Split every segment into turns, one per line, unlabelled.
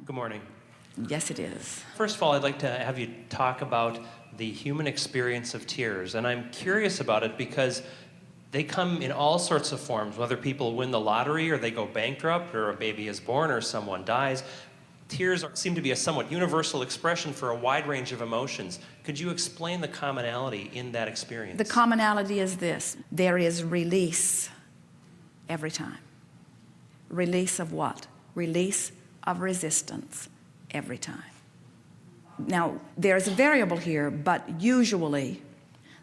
Good morning.
Yes, it is.
First of all, I'd like to have you talk about the human experience of tears. And I'm curious about it because they come in all sorts of forms, whether people win the lottery or they go bankrupt or a baby is born or someone dies. Tears seem to be a somewhat universal expression for a wide range of emotions. Could you explain the commonality in that experience?
The commonality is this. There is release every time. Release of what? Release of resistance every time. Now, there's a variable here, but usually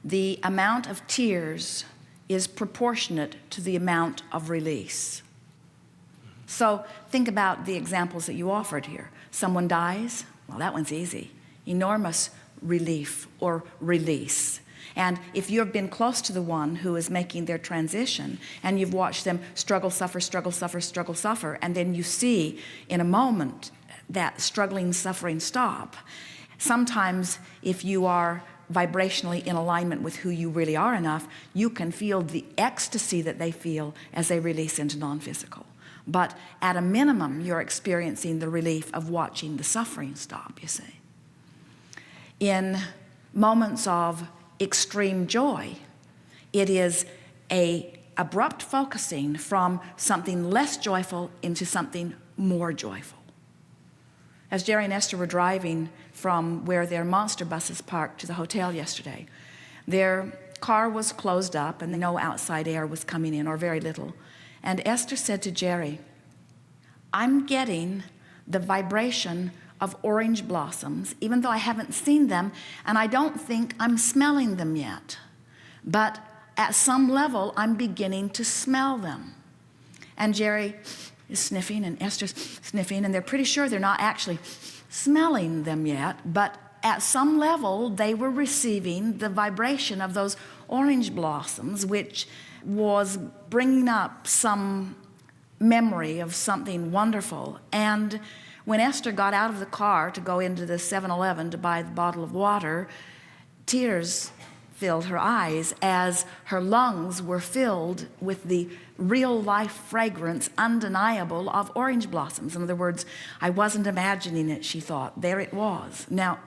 the amount of tears is proportionate to the amount of release. So think about the examples that you offered here. Someone dies, well, that one's easy. Enormous relief or release. And if you've been close to the one who is making their transition and you've watched them struggle, suffer, struggle, suffer, struggle, suffer, and then you see in a moment that struggling, suffering stop, sometimes if you are vibrationally in alignment with who you really are enough, you can feel the ecstasy that they feel as they release into non-physical. But at a minimum, you're experiencing the relief of watching the suffering stop, you see. In moments of extreme joy, it is an abrupt focusing from something less joyful into something more joyful. As Jerry and Esther were driving from where their monster buses parked to the hotel yesterday, their car was closed up and no outside air was coming in, or very little. And Esther said to Jerry, I'm getting the vibration of orange blossoms, even though I haven't seen them, and I don't think I'm smelling them yet. But at some level, I'm beginning to smell them. And Jerry is sniffing, and Esther's sniffing, and they're pretty sure they're not actually smelling them yet, but at some level, they were receiving the vibration of those orange blossoms, which was bringing up some memory of something wonderful. And when Esther got out of the car to go into the 7-Eleven to buy the bottle of water, tears filled her eyes as her lungs were filled with the real-life fragrance, undeniable, of orange blossoms. In other words, I wasn't imagining it, she thought. There it was. Now,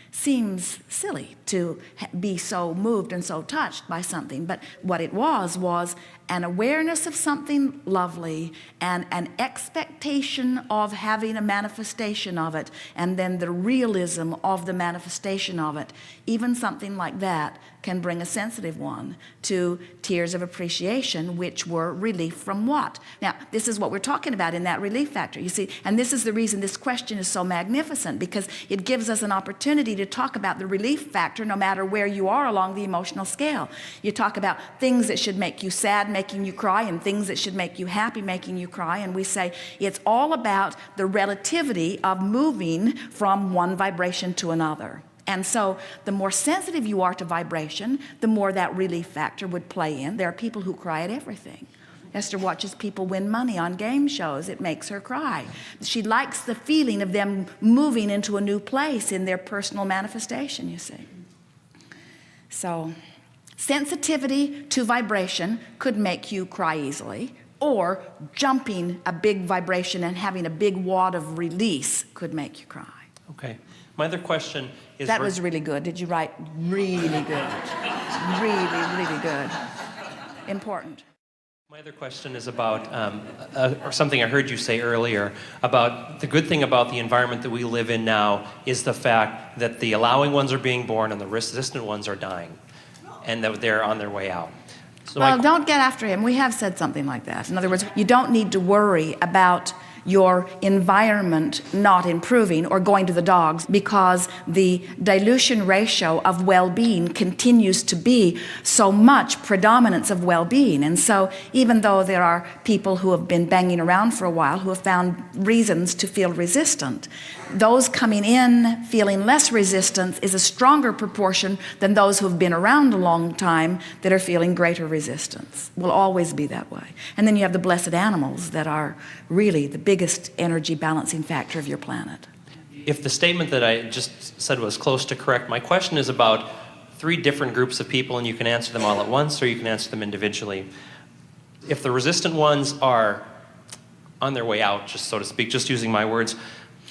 seems silly to be so moved and so touched by something, but what it was an awareness of something lovely and an expectation of having a manifestation of it, and then the realism of the manifestation of it. Even something like that can bring a sensitive one to tears of appreciation, which were relief from what? Now, this is what we're talking about in that relief factor, you see, and this is the reason this question is so magnificent, because it gives us an opportunity to talk about the relief factor no matter where you are along the emotional scale. You talk about things that should make you sad, making you cry, and things that should make you happy, making you cry, and we say it's all about the relativity of moving from one vibration to another. And so the more sensitive you are to vibration, the more that relief factor would play in. There are people who cry at everything. Esther watches people win money on game shows. It makes her cry. She likes the feeling of them moving into a new place in their personal manifestation, you see. So sensitivity to vibration could make you cry easily, or jumping a big vibration and having a big wad of release could make you cry.
Okay. My other question is...
That was really good. Did you write? Really good. Really good. Important.
My other question is about or something I heard you say earlier about the good thing about the environment that we live in now is the fact that the allowing ones are being born and the resistant ones are dying, and that they're on their way out. So
well, don't get after him. We have said something like that. In other words, you don't need to worry about your environment not improving or going to the dogs, because the dilution ratio of well-being continues to be so much predominance of well-being. And so even though there are people who have been banging around for a while who have found reasons to feel resistant, those coming in feeling less resistance is a stronger proportion than those who have been around a long time that are feeling greater resistance. Will always be that way. And then you have the blessed animals that are really the biggest energy balancing factor of your planet.
If the statement that I just said was close to correct, my question is about 3 different groups of people, and you can answer them all at once or you can answer them individually. If the resistant ones are on their way out, just so to speak, just using my words,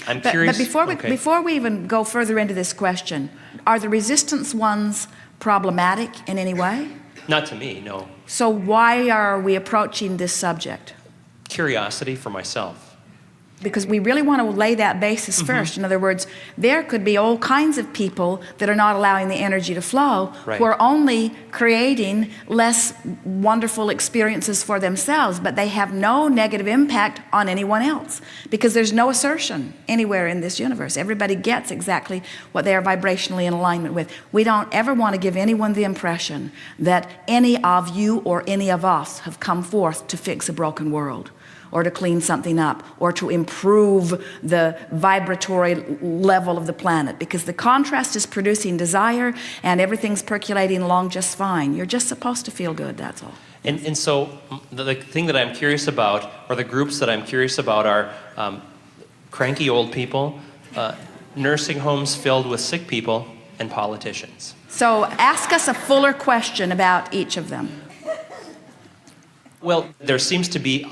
I'm
But
curious.
before we even go further into this question, are the resistance ones problematic in any way?
Not to me, no.
So why are we approaching this subject?
Curiosity for myself.
Because we really want to lay that basis first. In other words, there could be all kinds of people that are not allowing the energy to flow,
Right.
who are only creating less wonderful experiences for themselves, but they have no negative impact on anyone else, because there's no assertion anywhere in this universe. Everybody gets exactly what they are vibrationally in alignment with. We don't ever want to give anyone the impression that any of you or any of us have come forth to fix a broken world, or to clean something up, or to improve the vibratory level of the planet, because the contrast is producing desire and everything's percolating along just fine. You're just supposed to feel good, that's all.
And so the thing that I'm curious about, or the groups that I'm curious about, are cranky old people, nursing homes filled with sick people, and politicians.
So ask us a fuller question about each of them.
Well, there seems to be,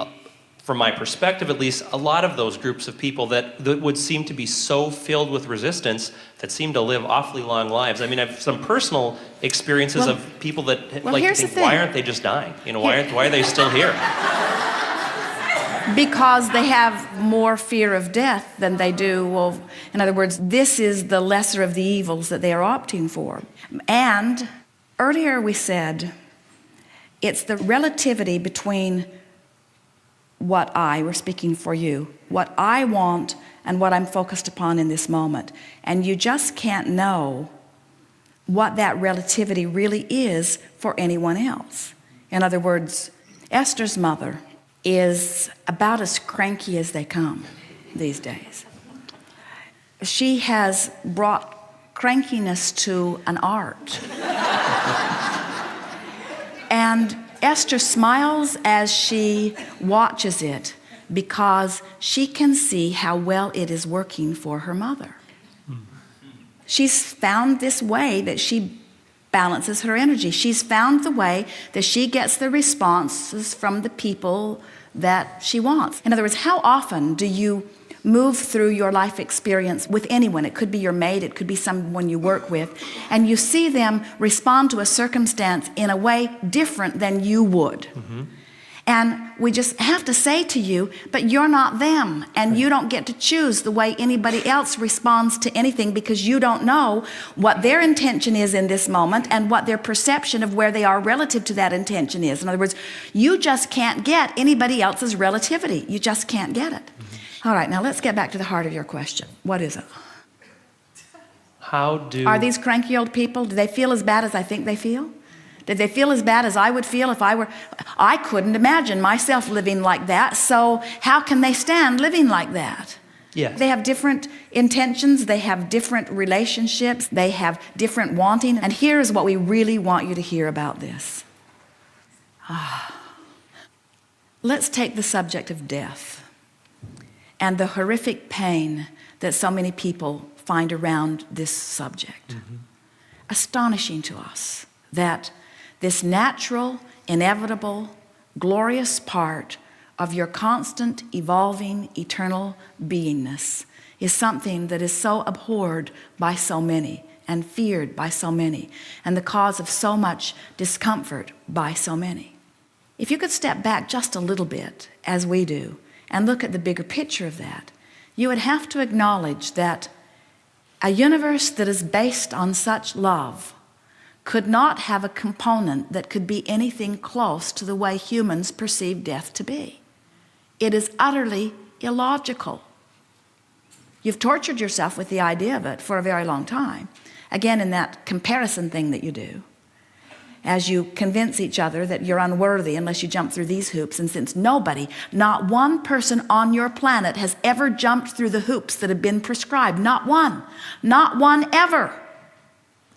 from my perspective at least, a lot of those groups of people that would seem to be so filled with resistance that seem to live awfully long lives. I mean, I've some personal experiences of people that like
here's
think,
the thing.
why aren't they just dying? You know, why are they still here?
Because they have more fear of death than they do of, in other words, this is the lesser of the evils that they are opting for. And earlier we said it's the relativity between we're speaking for you, what I want and what I'm focused upon in this moment. And you just can't know what that relativity really is for anyone else. In other words, Esther's mother is about as cranky as they come these days. She has brought crankiness to an art. And Esther smiles as she watches it, because she can see how well it is working for her mother. She's found this way that she balances her energy. She's found the way that she gets the responses from the people that she wants. In other words, how often do you move through your life experience with anyone? It could be your mate, it could be someone you work with, and you see them respond to a circumstance in a way different than you would. And we just have to say to you, but you're not them, and you don't get to choose the way anybody else responds to anything, because you don't know what their intention is in this moment and what their perception of where they are relative to that intention is. In other words, you just can't get anybody else's relativity. You just can't get it. All right, now let's get back to the heart of your question. What is it? Are these cranky old people, do they feel as bad as I think they feel? Did they feel as bad as I would feel if I couldn't imagine myself living like that, so how can they stand living like that?
Yes.
They have different intentions, they have different relationships, they have different wanting, and here's what we really want you to hear about this. Let's take the subject of death and the horrific pain that so many people find around this subject. Astonishing to us that this natural, inevitable, glorious part of your constant, evolving, eternal beingness is something that is so abhorred by so many and feared by so many, and the cause of so much discomfort by so many. If you could step back just a little bit, as we do, and look at the bigger picture of that, you would have to acknowledge that a universe that is based on such love could not have a component that could be anything close to the way humans perceive death to be. It is utterly illogical. You've tortured yourself with the idea of it for a very long time. Again, in that comparison thing that you do, as you convince each other that you're unworthy unless you jump through these hoops. And since nobody, not one person on your planet has ever jumped through the hoops that have been prescribed, not one ever.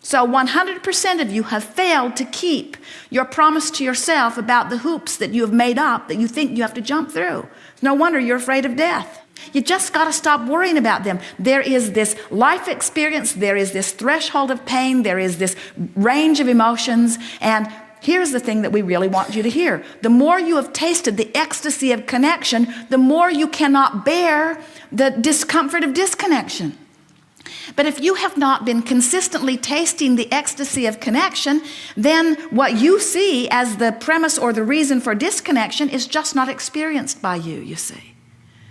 So 100% of you have failed to keep your promise to yourself about the hoops that you have made up that you think you have to jump through. No wonder you're afraid of death. You just got to stop worrying about them. There is this life experience, there is this threshold of pain, there is this range of emotions, and here's the thing that we really want you to hear. The more you have tasted the ecstasy of connection, the more you cannot bear the discomfort of disconnection. But if you have not been consistently tasting the ecstasy of connection, then what you see as the premise or the reason for disconnection is just not experienced by you, you see.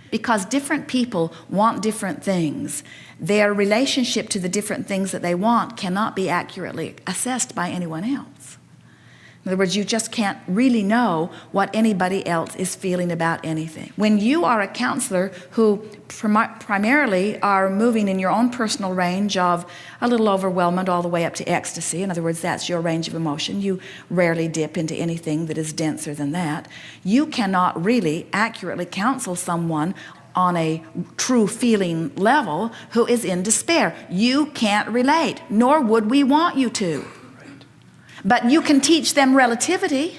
Because different people want different things. Their relationship to the different things that they want cannot be accurately assessed by anyone else. In other words, you just can't really know what anybody else is feeling about anything. When you are a counselor who primarily are moving in your own personal range of a little overwhelmment all the way up to ecstasy, in other words, that's your range of emotion, you rarely dip into anything that is denser than that, you cannot really accurately counsel someone on a true feeling level who is in despair. You can't relate, nor would we want you to. But you can teach them relativity.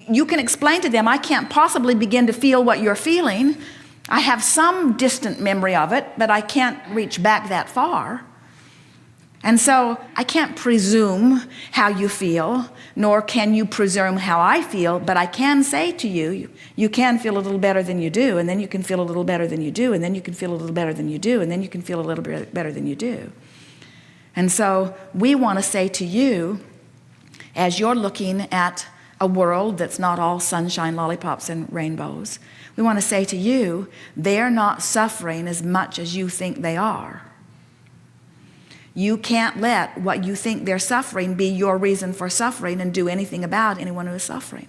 You can explain to them, I can't possibly begin to feel what you're feeling. I have some distant memory of it, but I can't reach back that far. And so I can't presume how you feel, nor can you presume how I feel, but I can say to you, you can feel a little better than you do, and then you can feel a little better than you do, and then you can feel a little better than you do, and then you can feel a little bit better than you do. And so we want to say to you, as you're looking at a world that's not all sunshine, lollipops, and rainbows, we want to say to you, they're not suffering as much as you think they are. You can't let what you think they're suffering be your reason for suffering and do anything about anyone who is suffering.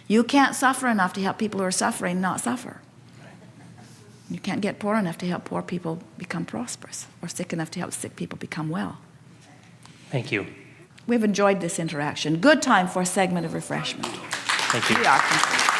You can't suffer enough to help people who are suffering not suffer. You can't get poor enough to help poor people become prosperous, or sick enough to help sick people become well.
Thank you.
We've enjoyed this interaction. Good time for a segment of refreshment.
Thank you.
We are complete.